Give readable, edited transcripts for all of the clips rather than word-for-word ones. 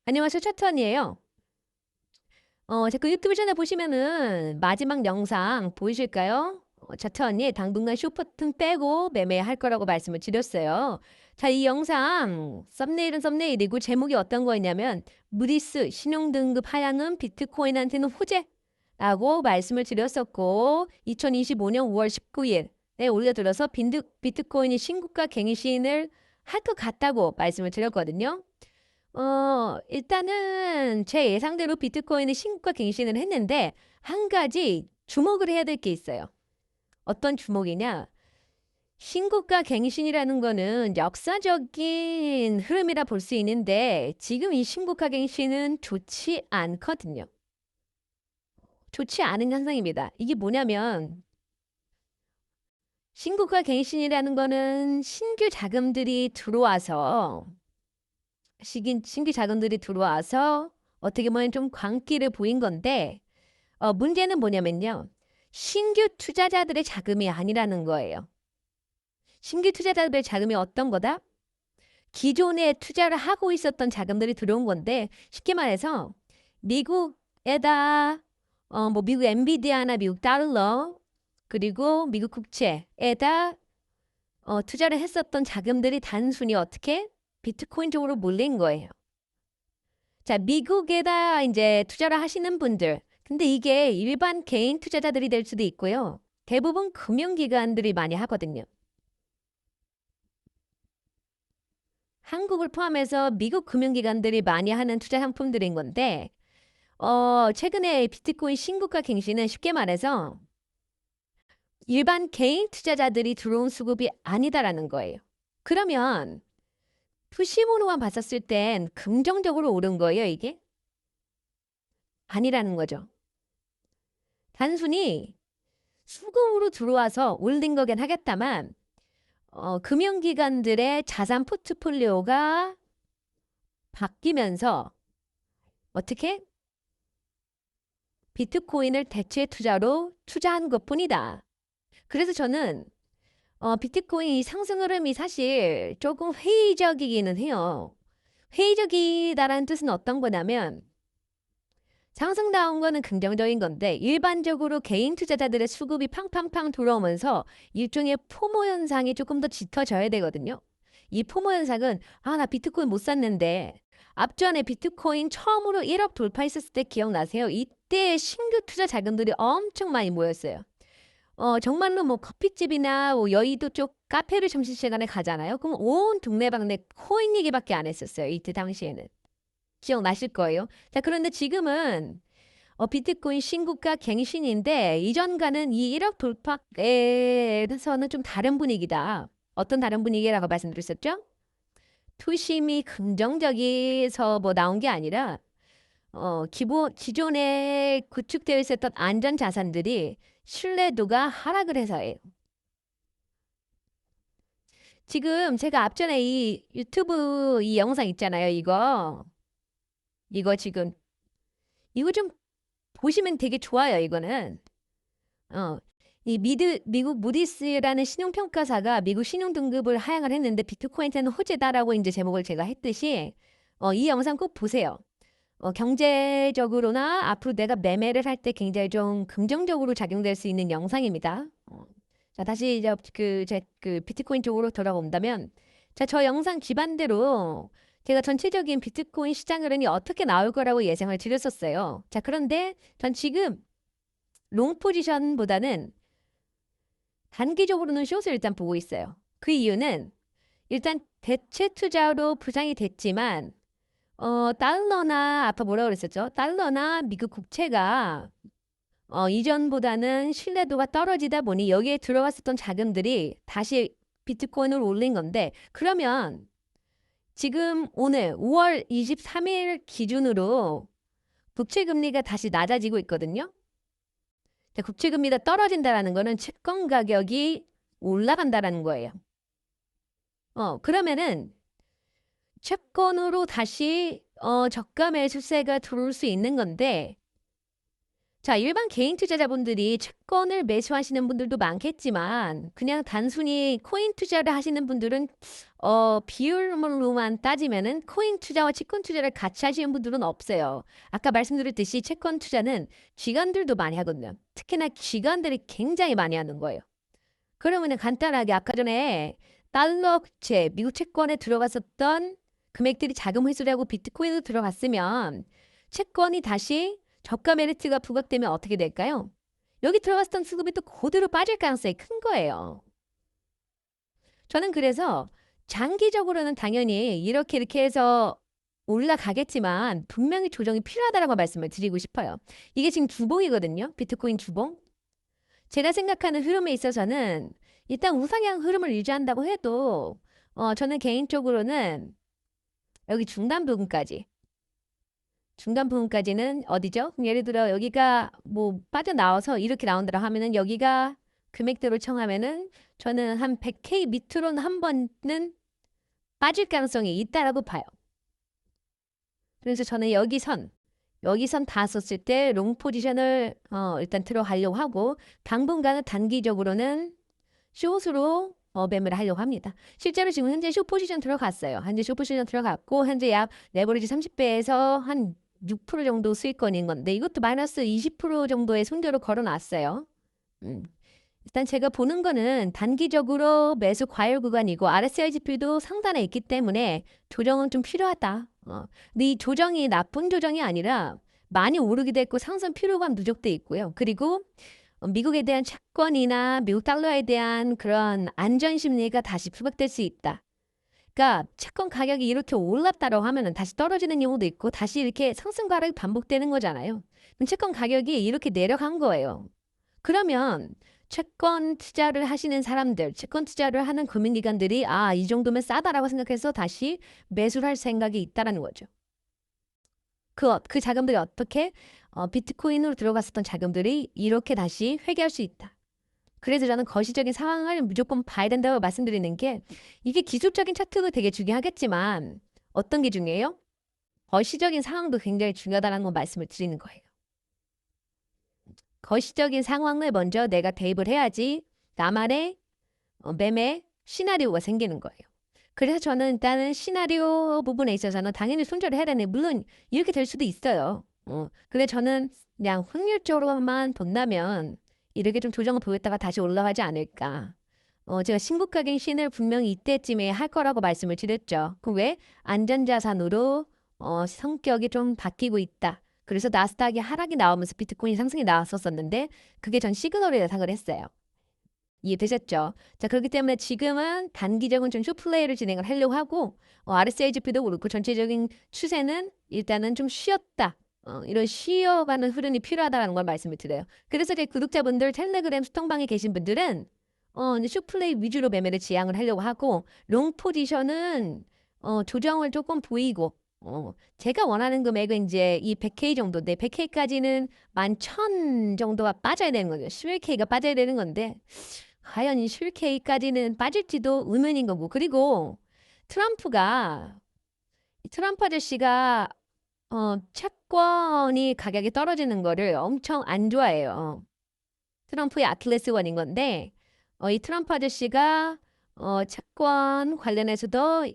안녕하세요. 차트원이에요. 제 그 유튜브 채널 보시면은 마지막 영상 보이실까요? 차트원이 당분간 쇼퍼튼 빼고 매매할 거라고 말씀을 드렸어요. 자, 이 영상 썸네일은 썸네일이고 제목이 어떤 거였냐면 무디스 신용등급 하향은 비트코인한테는 호재라고 말씀을 드렸었고 2025년 5월 19일에 올려들어서 비트코인이 신고가 갱신을 할 것 같다고 말씀을 드렸거든요. 일단은 제 예상대로 비트코인이 신고가 갱신을 했는데 한 가지 주목을 해야 될 게 있어요. 어떤 주목이냐? 신고가 갱신이라는 거는 역사적인 흐름이라 볼 수 있는데 지금 이 신고가 갱신은 좋지 않거든요. 좋지 않은 현상입니다. 이게 뭐냐면 신고가 갱신이라는 거는 신규 자금들이 들어와서 신규 자금들이 들어와서 어떻게 보면 좀 광기를 보인 건데 문제는 뭐냐면요. 신규 투자자들의 자금이 아니라는 거예요. 신규 투자자들의 자금이 어떤 거다? 기존에 투자를 하고 있었던 자금들이 들어온 건데 쉽게 말해서 미국에다 뭐 미국 엔비디아나 미국 달러 그리고 미국 국채에다 투자를 했었던 자금들이 단순히 어떻게 비트코인 쪽으로 몰린 거예요. 자, 미국에다 이제 투자를 하시는 분들. 근데 이게 일반 개인 투자자들이 될 수도 있고요. 대부분 금융기관들이 많이 하거든요. 한국을 포함해서 미국 금융기관들이 많이 하는 투자 상품들인 건데, 최근에 비트코인 신고가 갱신은 쉽게 말해서 일반 개인 투자자들이 들어온 수급이 아니다라는 거예요. 그러면 푸시모노만 봤었을 땐 긍정적으로 오른 거예요, 이게? 아니라는 거죠. 단순히 수급으로 들어와서 올린 거긴 하겠다만 금융기관들의 자산 포트폴리오가 바뀌면서 어떻게 비트코인을 대체 투자로 투자한 것뿐이다. 그래서 저는 비트코인 이 상승 흐름이 사실 조금 회의적이기는 해요. 회의적이다라는 뜻은 어떤 거냐면 상승 나온 거는 긍정적인 건데 일반적으로 개인 투자자들의 수급이 팡팡팡 들어오면서 일종의 포모 현상이 조금 더 짙어져야 되거든요. 이 포모 현상은 나 비트코인 못 샀는데 앞전에 비트코인 처음으로 1억 돌파했었을 때 기억나세요? 이때 신규 투자 자금들이 엄청 많이 모였어요. 정말로 뭐 커피집이나 뭐 여의도 쪽 카페를 점심시간에 가잖아요. 그럼 온 동네방네 코인 얘기밖에 안 했었어요. 이때 당시에는. 기억나실 거예요. 자, 그런데 지금은 비트코인 신고가 갱신인데 이전과는 이 1억 돌파에서는 좀 다른 분위기다. 어떤 다른 분위기라고 말씀드렸었죠? 투심이 긍정적이서 뭐 나온 게 아니라 기존에 구축되어 있었던 안전 자산들이 신뢰도가 하락을 해서예요. 지금 제가 앞전에 이 유튜브 이 영상 있잖아요. 이거 지금 이거 좀 보시면 되게 좋아요, 이거는. 어, 미국 무디스라는 신용평가사가 미국 신용등급을 하향을 했는데 비트코인한테는 호재다라고 이제 제목을 제가 했듯이 이 영상 꼭 보세요. 경제적으로나 앞으로 내가 매매를 할 때 굉장히 좀 긍정적으로 작용될 수 있는 영상입니다. 자, 다시 이제 그 비트코인 쪽으로 돌아온다면 자, 저 영상 기반대로 제가 전체적인 비트코인 시장 흐름이 어떻게 나올 거라고 예상을 드렸었어요. 자, 그런데 전 지금 롱 포지션보다는 단기적으로는 숏을 일단 보고 있어요. 그 이유는 일단 대체 투자로 부상이 됐지만 달러나 아까 뭐라고 그랬었죠? 달러나 미국 국채가 이전보다는 신뢰도가 떨어지다 보니 여기에 들어갔었던 자금들이 다시 비트코인을 올린 건데 그러면 지금 오늘 5월 23일 기준으로 국채 금리가 다시 낮아지고 있거든요. 국채 금리가 떨어진다라는 거는 채권 가격이 올라간다라는 거예요. 그러면은 채권으로 다시 저가 매수세가 들어올 수 있는 건데 자, 일반 개인 투자자분들이 채권을 매수하시는 분들도 많겠지만 그냥 단순히 코인 투자를 하시는 분들은 비율로만 따지면은 코인 투자와 채권 투자를 같이 하시는 분들은 없어요. 아까 말씀드렸듯이 채권 투자는 기관들도 많이 하거든요. 특히나 기관들이 굉장히 많이 하는 거예요. 그러면은 간단하게 아까 전에 달러채, 미국 채권에 들어갔었던 금액들이 자금 회수라고 비트코인으로 들어갔으면 채권이 다시 저가 메리트가 부각되면 어떻게 될까요? 여기 들어갔던 수급이 또 그대로 빠질 가능성이 큰 거예요. 저는 그래서 장기적으로는 당연히 이렇게 해서 올라가겠지만 분명히 조정이 필요하다라고 말씀을 드리고 싶어요. 이게 지금 주봉이거든요. 비트코인 주봉. 제가 생각하는 흐름에 있어서는 일단 우상향 흐름을 유지한다고 해도 저는 개인적으로는 여기 중간 부분까지는 어디죠? 예를 들어 여기가 뭐 빠져나와서 이렇게 나온다고 하면은 여기가 금액대로 청하면은 저는 한 100K 밑으로는 한 번은 빠질 가능성이 있다라고 봐요. 그래서 저는 여기선 다 썼을 때 롱 포지션을 일단 들어가려고 하고 당분간은 단기적으로는 숏으로 매매를 하려고 합니다. 실제로 지금 현재 숏 포지션 들어갔어요. 현재 숏 포지션 들어갔고 현재 약 레버리지 30배에서 한 6% 정도 수익권인 건데 이것도 마이너스 20% 정도의 손절을 걸어놨어요. 음. 일단 제가 보는 거는 단기적으로 매수 과열 구간이고 RSI 지표도 상단에 있기 때문에 조정은 좀 필요하다. 근데 이 조정이 나쁜 조정이 아니라 많이 오르기도 했고 상승 피로감 누적돼 있고요. 그리고 미국에 대한 채권이나 미국 달러에 대한 그런 안전 심리가 다시 부각될 수 있다. 그러니까 채권 가격이 이렇게 올랐다고 하면은 다시 떨어지는 경우도 있고 다시 이렇게 상승 과락이 반복되는 거잖아요. 그럼 채권 가격이 이렇게 내려간 거예요. 그러면 채권 투자를 하시는 사람들, 채권 투자를 하는 금융기관들이 이 정도면 싸다라고 생각해서 다시 매수를 할 생각이 있다라는 거죠. 그 자금들이 어떻게 비트코인으로 들어갔었던 자금들이 이렇게 다시 회귀할 수 있다. 그래서 저는 거시적인 상황을 무조건 봐야 된다고 말씀드리는 게 이게 기술적인 차트도 되게 중요하겠지만 어떤 게 중요해요? 거시적인 상황도 굉장히 중요하다는 거 말씀을 드리는 거예요. 거시적인 상황을 먼저 내가 대입을 해야지 나만의 매매 시나리오가 생기는 거예요. 그래서 저는 일단은 시나리오 부분에 있어서는 당연히 손절을 해야 되네. 물론 이렇게 될 수도 있어요. 근데 저는 그냥 확률적으로만 본다면 이렇게 좀 조정을 보였다가 다시 올라가지 않을까. 제가 신국가경 신을 분명히 이때쯤에 할 거라고 말씀을 드렸죠. 그 왜? 안전자산으로 성격이 좀 바뀌고 있다. 그래서 나스닥이 하락이 나오면서 비트코인 상승이 나왔었는데 그게 전 시그널을 예상을 했어요. 이해되셨죠? 자, 그렇기 때문에 지금은 단기적인 좀 숏플레이를 진행을 하려고 하고 RSI 지표도 그렇고 전체적인 추세는 일단은 좀 쉬었다. 이런 쉬어가는 흐름이 필요하다는 걸 말씀을 드려요. 그래서 제 구독자분들 텔레그램 수통방에 계신 분들은 이제 숏플레이 위주로 매매를 지향을 하려고 하고 롱 포지션은 조정을 조금 보이고 제가 원하는 금액은 이제 이 100K 정도인데 100K까지는 11,000 정도가 빠져야 되는 거죠. 11K가 빠져야 되는 건데 과연 이 11K까지는 빠질지도 의문인 거고 그리고 트럼프 아저씨가 채권이 가격이 떨어지는 거를 엄청 안 좋아해요. 트럼프의 아킬레스건인 건데 이 트럼프 아저씨가 채권 관련해서도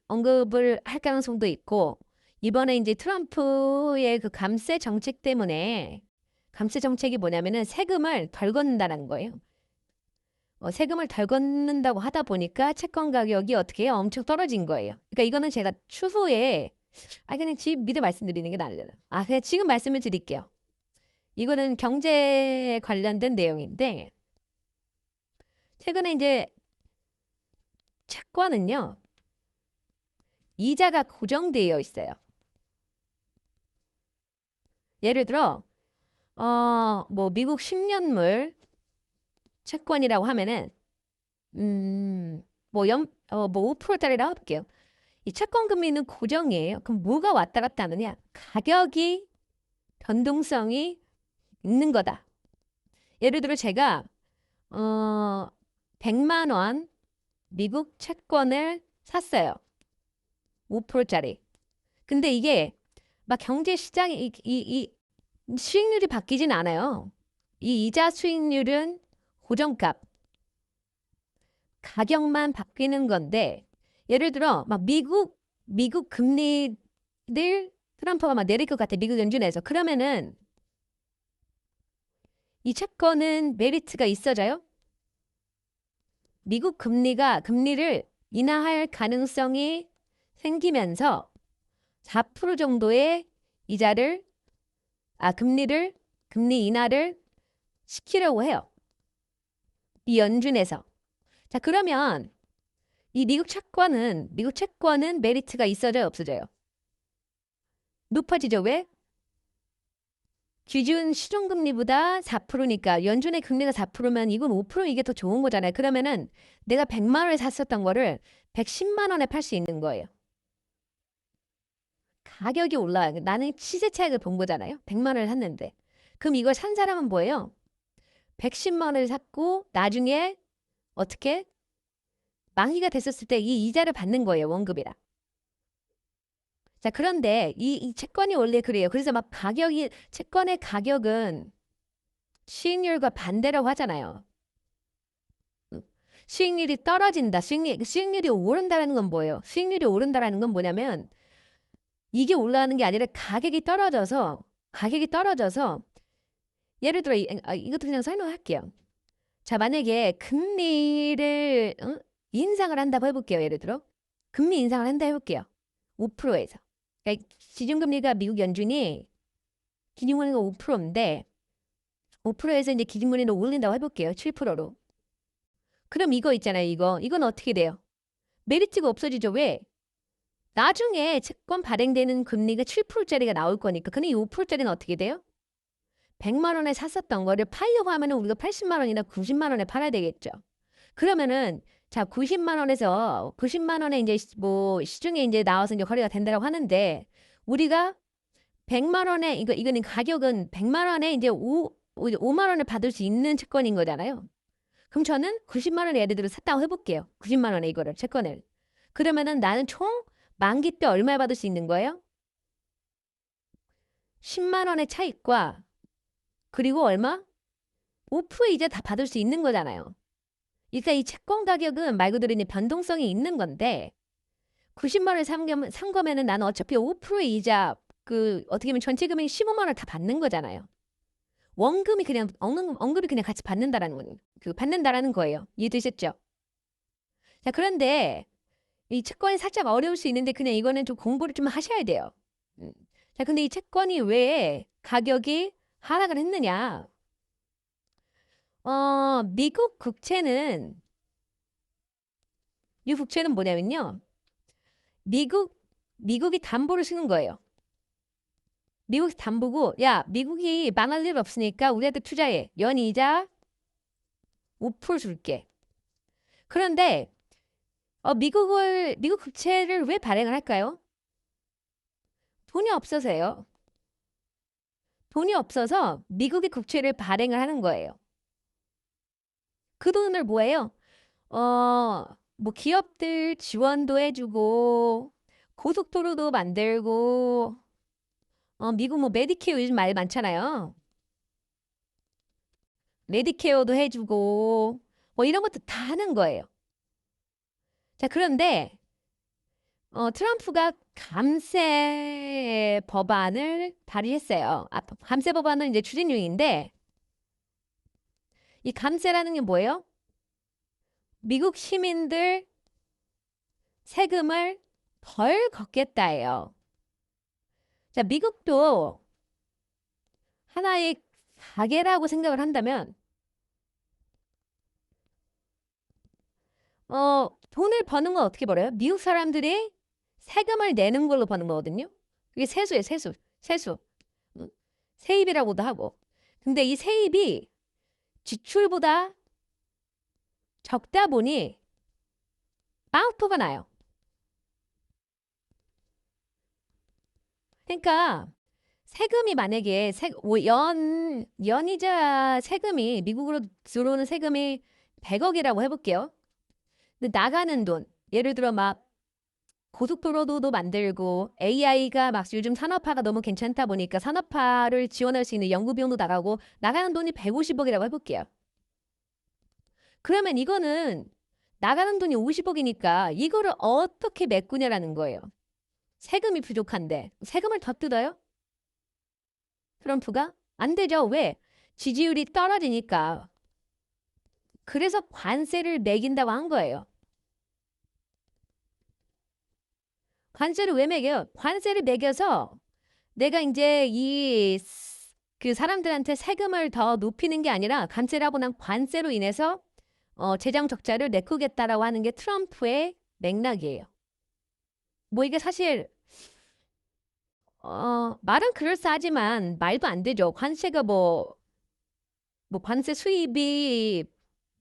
언급을 할 가능성도 있고 이번에 이제 트럼프의 그 감세 정책 때문에 감세 정책이 뭐냐면은 세금을 덜 걷는다는 거예요. 세금을 덜 걷는다고 하다 보니까 채권 가격이 어떻게 해요? 엄청 떨어진 거예요. 그러니까 이거는 제가 추후에 그냥 지금 미리 말씀드리는 게 나으려나. 그냥 지금 말씀을 드릴게요. 이거는 경제 관련된 내용인데 최근에 이제 채권은요. 이자가 고정되어 있어요. 예를 들어 뭐 미국 10년물 채권이라고 하면은 뭐 5%짜리라고 할게요. 이 채권 금리는 고정이에요. 그럼 뭐가 왔다 갔다 하느냐? 가격이 변동성이 있는 거다. 예를 들어 제가 100만 원 미국 채권을 샀어요. 5%짜리. 근데 이게 막 경제 시장이 수익률이 바뀌진 않아요. 이 이자 수익률은 고정값, 가격만 바뀌는 건데 예를 들어 막 미국 금리를 트럼프가 막 내릴 것 같아. 미국 연준에서. 그러면은 이 채권은 메리트가 있어져요? 미국 금리를 인하할 가능성이 생기면서 4% 정도의 이자를 금리 인하를 시키려고 해요. 이 연준에서. 자, 그러면 이 미국 채권은 메리트가 있어져요, 없어져요? 높아지죠. 왜? 기준 시중금리보다 4%니까 연준의 금리가 4%면 이건 5% 이게 더 좋은 거잖아요. 그러면은 내가 100만 원에 샀었던 거를 110만 원에 팔 수 있는 거예요. 가격이 올라요. 나는 시세 차익을 본 거잖아요. 100만 원을 샀는데. 그럼 이걸 산 사람은 뭐예요? 110만 원을 샀고 나중에 어떻게 만기가 됐었을 때 이 이자를 받는 거예요. 원금이라. 자, 그런데 이 채권이 원래 그래요. 그래서 막 채권의 가격은 수익률과 반대라고 하잖아요. 수익률이 떨어진다. 수익률이 오른다라는 건 뭐예요? 수익률이 오른다라는 건 뭐냐면 이게 올라가는 게 아니라 가격이 떨어져서 예를 들어 이것도 그냥 설명할게요. 자, 만약에 금리를 인상을 한다고 해볼게요. 예를 들어 금리 인상을 한다 해볼게요. 5%에서. 그러니까 기준금리가 미국 연준이 기준금리가 5%인데 5%에서 이제 기준금리를 올린다고 해볼게요. 7%로. 그럼 이거 있잖아요. 이건 어떻게 돼요? 메리트가 없어지죠. 왜? 나중에 채권 발행되는 금리가 7%짜리가 나올 거니까. 근데 이 5%짜리는 어떻게 돼요? 100만 원에 샀었던 거를 팔려고 하면은 우리가 80만 원이나 90만 원에 팔아야 되겠죠. 그러면은 자, 90만 원에 이제 뭐 시중에 이제 나와서 이제 거래가 된다고 하는데 우리가 100만 원에 이거는 가격은 100만 원에 이제 5만 원을 받을 수 있는 채권인 거잖아요. 그럼 저는 90만 원에 예를 들어 샀다고 해볼게요. 90만 원에 이거를 채권을. 그러면은 나는 총 만기 때 얼마 받을 수 있는 거예요? 10만 원의 차익과 그리고 얼마? 5% 이자 다 받을 수 있는 거잖아요. 그러니까 이 채권 가격은 말 그대로 변동성이 있는 건데 90만 원에 산 거면은 나는 어차피 5% 이자 어떻게 보면 전체 금액이 15만 원을 다 받는 거잖아요. 원금이 그냥 원금이 그냥 같이 받는다라는 거예요. 이해되셨죠? 자, 그런데 이 채권이 살짝 어려울 수 있는데 그냥 이거는 좀 공부를 좀 하셔야 돼요. 음. 자, 근데 이 채권이 왜 가격이 하락을 했느냐? 미국 국채는 뭐냐면요. 미국이 담보를 쓰는 거예요. 미국이 담보고, 야, 미국이 망할 일 없으니까 우리한테 투자해. 연이자 5% 줄게. 그런데 미국 국채를 왜 발행을 할까요? 돈이 없어서요. 돈이 없어서 미국의 국채를 발행을 하는 거예요. 그 돈을 뭐예요? 뭐 기업들 지원도 해주고 고속도로도 만들고 미국 뭐 메디케어 요즘 말 많잖아요. 메디케어도 해주고 뭐 이런 것도 다 하는 거예요. 자, 그런데 트럼프가 감세 법안을 발의했어요. 감세 법안은 이제 추진 중인데 이 감세라는 게 뭐예요? 미국 시민들 세금을 덜 걷겠다예요. 자, 미국도 하나의 가게라고 생각을 한다면 돈을 버는 건 어떻게 벌어요? 미국 사람들이 세금을 내는 걸로 버는 거거든요. 그게 세수예요, 세수. 세수. 음, 세입이라고도 하고. 근데 이 세입이 지출보다 적다 보니 빵표가 나요. 그러니까 세금이 만약에 연이자 세금이 미국으로 들어오는 세금이 100억이라고 해볼게요. 근데 나가는 돈, 예를 들어 막 고속도로도 만들고 AI가 막 요즘 산업화가 너무 괜찮다 보니까 산업화를 지원할 수 있는 연구 비용도 나가고 나가는 돈이 150억이라고 해볼게요. 그러면 이거는 나가는 돈이 50억이니까 이거를 어떻게 메꾸냐라는 거예요. 세금이 부족한데 세금을 더 뜯어요? 트럼프가? 안 되죠. 왜? 지지율이 떨어지니까. 그래서 관세를 매긴다고 한 거예요. 관세를 왜 매겨요? 관세를 매겨서 내가 이제 그 사람들한테 세금을 더 높이는 게 아니라 관세라고 난 관세로 인해서 재정 적자를 메꾸겠다라고 하는 게 트럼프의 맥락이에요. 뭐 이게 사실 말은 그럴싸하지만 말도 안 되죠. 관세가 관세 수입이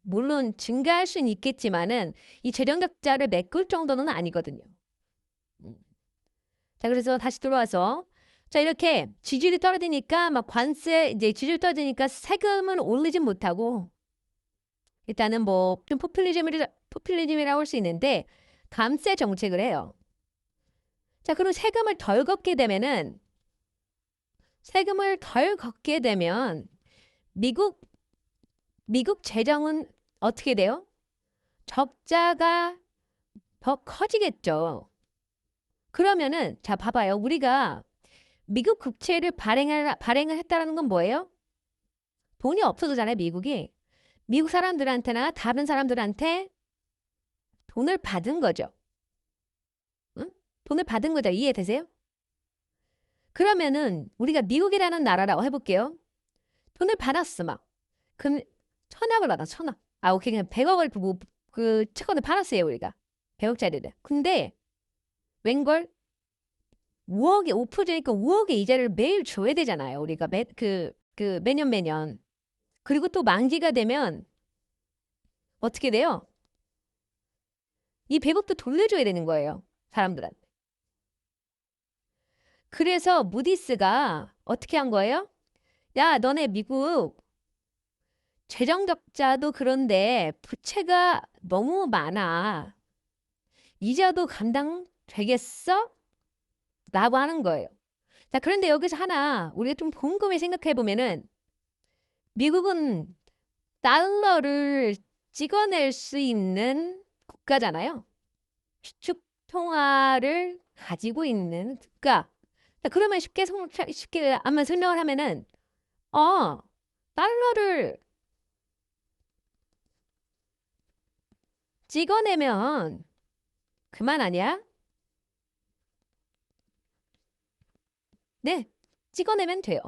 물론 증가할 수는 있겠지만은 이 재정 적자를 메꿀 정도는 아니거든요. 자, 그래서 다시 돌아와서 자, 이렇게 지지율이 떨어지니까 막 관세 이제 지지율 떨어지니까 세금은 올리진 못하고 일단은 뭐 좀 포퓰리즘이라고 할 수 있는데 감세 정책을 해요. 자, 그럼 세금을 덜 걷게 되면 미국 재정은 어떻게 돼요? 적자가 더 커지겠죠. 그러면은 자, 봐봐요. 우리가 미국 국채를 발행을 했다라는 건 뭐예요? 돈이 없어서잖아요, 미국이. 미국 사람들한테나 다른 사람들한테 돈을 받은 거죠. 응? 돈을 받은 거죠. 이해되세요? 그러면은 우리가 미국이라는 나라라고 해볼게요. 돈을 받았어, 막. 그럼 천억을 받아, 천억. 아, 오케이. 그냥 100억을 그 채권을 팔았어요, 우리가. 100억짜리를. 근데 웬걸? 5억에 5%니까 5억의 이자를 매일 줘야 되잖아요. 우리가 매년. 그리고 또 만기가 되면 어떻게 돼요? 이 100억도 돌려줘야 되는 거예요. 사람들한테. 그래서 무디스가 어떻게 한 거예요? 야, 너네 미국 재정 적자도 그런데 부채가 너무 많아. 이자도 감당 되겠어? 라고 하는 거예요. 자, 그런데 여기서 하나 우리가 좀 곰곰이 생각해 보면은 미국은 달러를 찍어낼 수 있는 국가잖아요. 수축 통화를 가지고 있는 국가. 자, 그러면 쉽게 한번 설명을 하면은 어, 달러를 찍어내면 그만 아니야? 네, 찍어내면 돼요.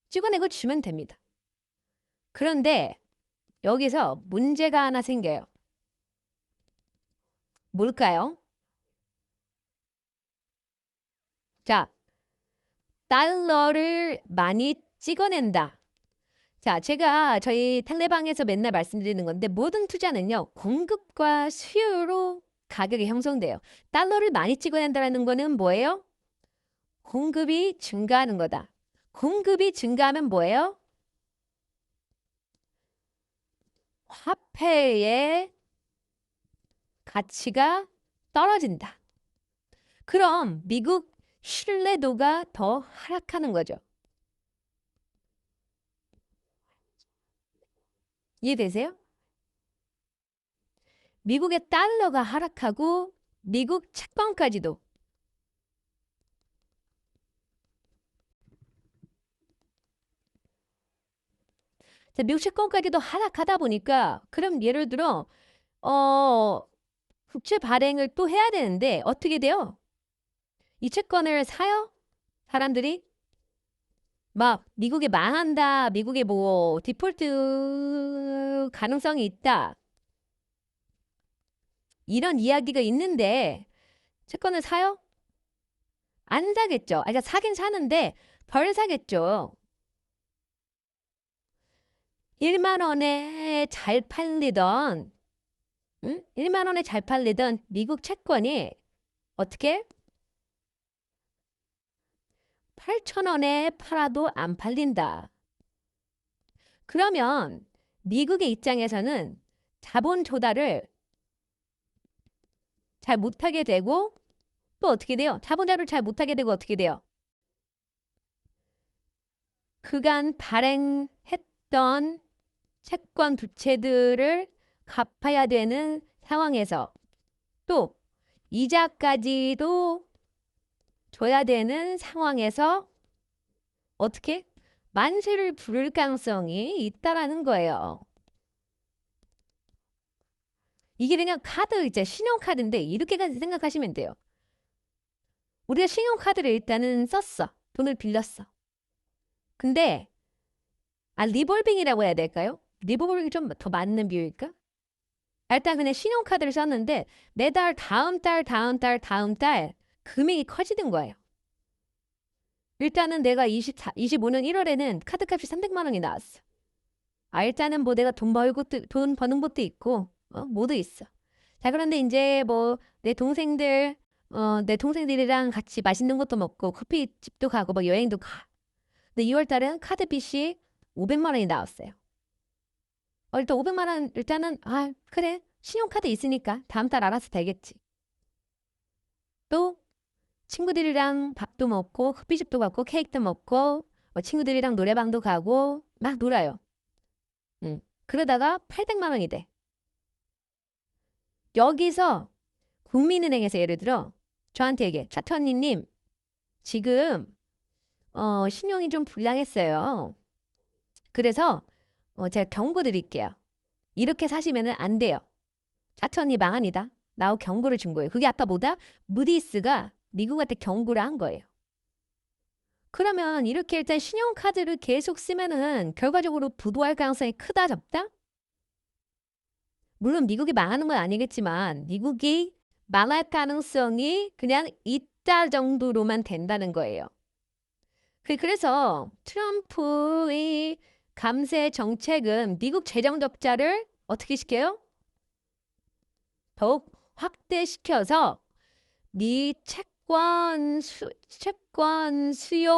찍어내고 주면 됩니다. 그런데 여기서 문제가 하나 생겨요. 뭘까요? 자, 달러를 많이 찍어낸다. 자, 제가 저희 텔레방에서 맨날 말씀드리는 건데 모든 투자는요. 공급과 수요로 가격이 형성돼요. 달러를 많이 찍어낸다는 거는 뭐예요? 공급이 증가하는 거다. 공급이 증가하면 뭐예요? 화폐의 가치가 떨어진다. 그럼 미국 신뢰도가 더 하락하는 거죠. 이해되세요? 미국의 달러가 하락하고 미국 채권까지도. 자, 미국 채권까지도 하락하다 보니까 그럼 예를 들어 어 국채 발행을 또 해야 되는데 어떻게 돼요? 이 채권을 사요? 사람들이 막 미국이 망한다. 미국에 뭐 디폴트 가능성이 있다. 이런 이야기가 있는데 채권을 사요? 안 사겠죠. 아, 그러니까 사긴 사는데 덜 사겠죠. 1만 원에 잘 팔리던 1만 원에 잘 팔리던 미국 채권이 어떻게 8천 원에 팔아도 안 팔린다. 그러면 미국의 입장에서는 자본 조달을 잘 못하게 되고 또 어떻게 돼요? 자본자료를 잘 못하게 되고 어떻게 돼요? 그간 발행했던 채권 부채들을 갚아야 되는 상황에서 또 이자까지도 줘야 되는 상황에서 어떻게? 만세를 부를 가능성이 있다라는 거예요. 이게 그냥 카드, 이제 신용카드인데 이렇게 생각하시면 돼요. 우리가 신용카드를 일단은 썼어. 돈을 빌렸어. 근데 리볼빙이라고 해야 될까요? 리볼빙이 좀 더 맞는 비율일까? 일단 그냥 신용카드를 썼는데 매달 다음 달 금액이 커지는 거예요. 일단은 내가 25년 1월에는 카드값이 300만 원이 나왔어. 일단은 뭐 내가 돈 버는 것도 있고 모두 있어. 자, 그런데 이제 뭐 내 동생들이랑 같이 맛있는 것도 먹고 커피집도 가고 뭐 여행도 가. 근데 2월 달에는 카드빚이 500만 원이 나왔어요. 일단 500만 원 일단은 그래. 신용카드 있으니까 다음 달 알아서 되겠지. 또 친구들이랑 밥도 먹고 커피집도 가고 케이크도 먹고 친구들이랑 노래방도 가고 막 놀아요. 그러다가 800만 원이 돼. 여기서 국민은행에서 예를 들어 저한테 얘기해. 차트언니님 지금 신용이 좀 불량했어요. 그래서 제가 경고 드릴게요. 이렇게 사시면 안 돼요. 차트언니 망합니다. 나하고 경고를 준 거예요. 그게 아까 뭐다? 무디스가 미국한테 경고를 한 거예요. 그러면 이렇게 일단 신용카드를 계속 쓰면은 결과적으로 부도할 가능성이 크다 적다? 물론 미국이 망하는 건 아니겠지만 미국이 망할 가능성이 그냥 있다 정도로만 된다는 거예요. 그래서 트럼프의 감세 정책은 미국 재정 적자를 어떻게 시켜요? 더욱 확대시켜서 미 채권 수요를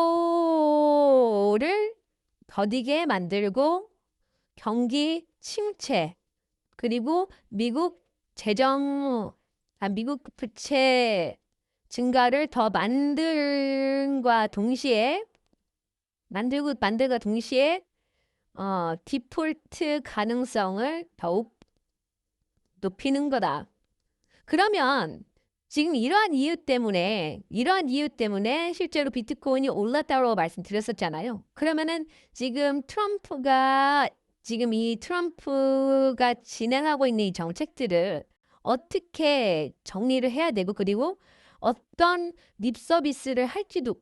더디게 만들고 경기 침체 그리고 미국 부채 증가를 더 만들과 동시에 디폴트 가능성을 더욱 높이는 거다. 그러면 지금 이러한 이유 때문에 실제로 비트코인이 올랐다고 말씀드렸었잖아요. 그러면은 지금 트럼프가 진행하고 있는 이 정책들을 어떻게 정리를 해야 되고 그리고 어떤 립 서비스를 할지도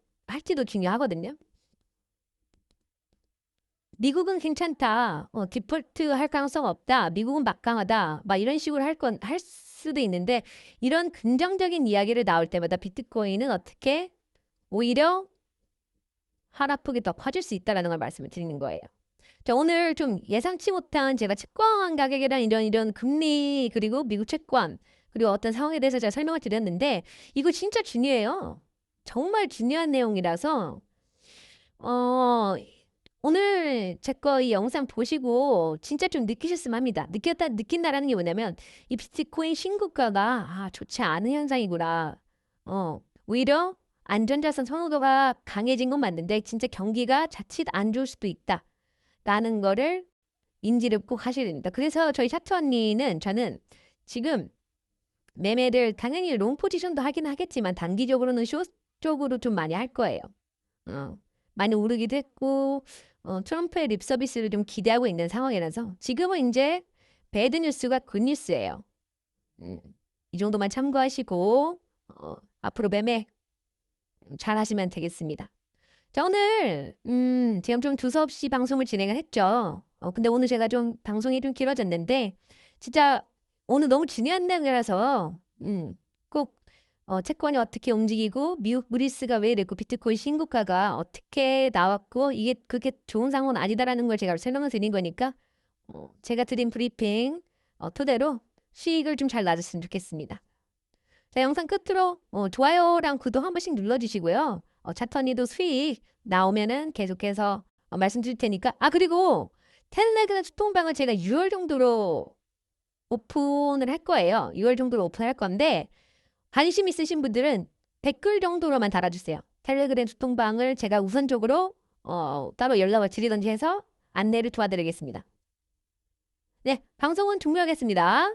중요하거든요. 미국은 괜찮다. 디폴트 할 가능성 없다. 미국은 막강하다. 막 이런 식으로 할 수도 있는데 이런 긍정적인 이야기를 나올 때마다 비트코인은 어떻게 오히려 하락폭이 더 커질 수 있다는 걸 말씀을 드리는 거예요. 자, 오늘 좀 예상치 못한 제가 채권 가격이랑 이런 금리 그리고 미국 채권 그리고 어떤 상황에 대해서 제가 설명을 드렸는데 이거 진짜 중요해요. 정말 중요한 내용이라서 오늘 제 거 이 영상 보시고 진짜 좀 느끼셨으면 합니다. 느낀다라는 게 뭐냐면 이 비트코인 신고가가 좋지 않은 현상이구나. 오히려 안전자산 선호도가 강해진 건 맞는데 진짜 경기가 자칫 안 좋을 수도 있다. 라는 거를 인지를 꼭 하셔야 됩니다. 그래서 저희 차트 언니는 저는 지금 매매를 당연히 롱 포지션도 하긴 하겠지만 단기적으로는 숏 쪽으로 좀 많이 할 거예요. 많이 오르기도 했고 트럼프의 립 서비스를 좀 기대하고 있는 상황이라서 지금은 이제 배드 뉴스가 굿 뉴스예요. 이 정도만 참고하시고 앞으로 매매 잘 하시면 되겠습니다. 자, 오늘 제가 좀 두서없이 방송을 진행을 했죠. 근데 오늘 제가 좀 방송이 좀 길어졌는데 진짜 오늘 너무 중요한 내용이라서 꼭 채권이 어떻게 움직이고 미국 무디스가 왜 이랬고 비트코인 신고가가 어떻게 나왔고 이게 그게 좋은 상황은 아니다라는 걸 제가 설명을 드린 거니까 제가 드린 브리핑 토대로 수익을 좀 잘 낮았으면 좋겠습니다. 자, 영상 끝으로 좋아요랑 구독 한 번씩 눌러주시고요. 차트언니도 수익 나오면은 계속해서 말씀드릴 테니까 그리고 텔레그램 소통방을 제가 6월 정도로 오픈을 할 거예요. 6월 정도로 오픈할 건데 관심 있으신 분들은 댓글 정도로만 달아주세요. 텔레그램 소통방을 제가 우선적으로 따로 연락을 드리든지 해서 안내를 도와드리겠습니다. 네, 방송은 종료하겠습니다.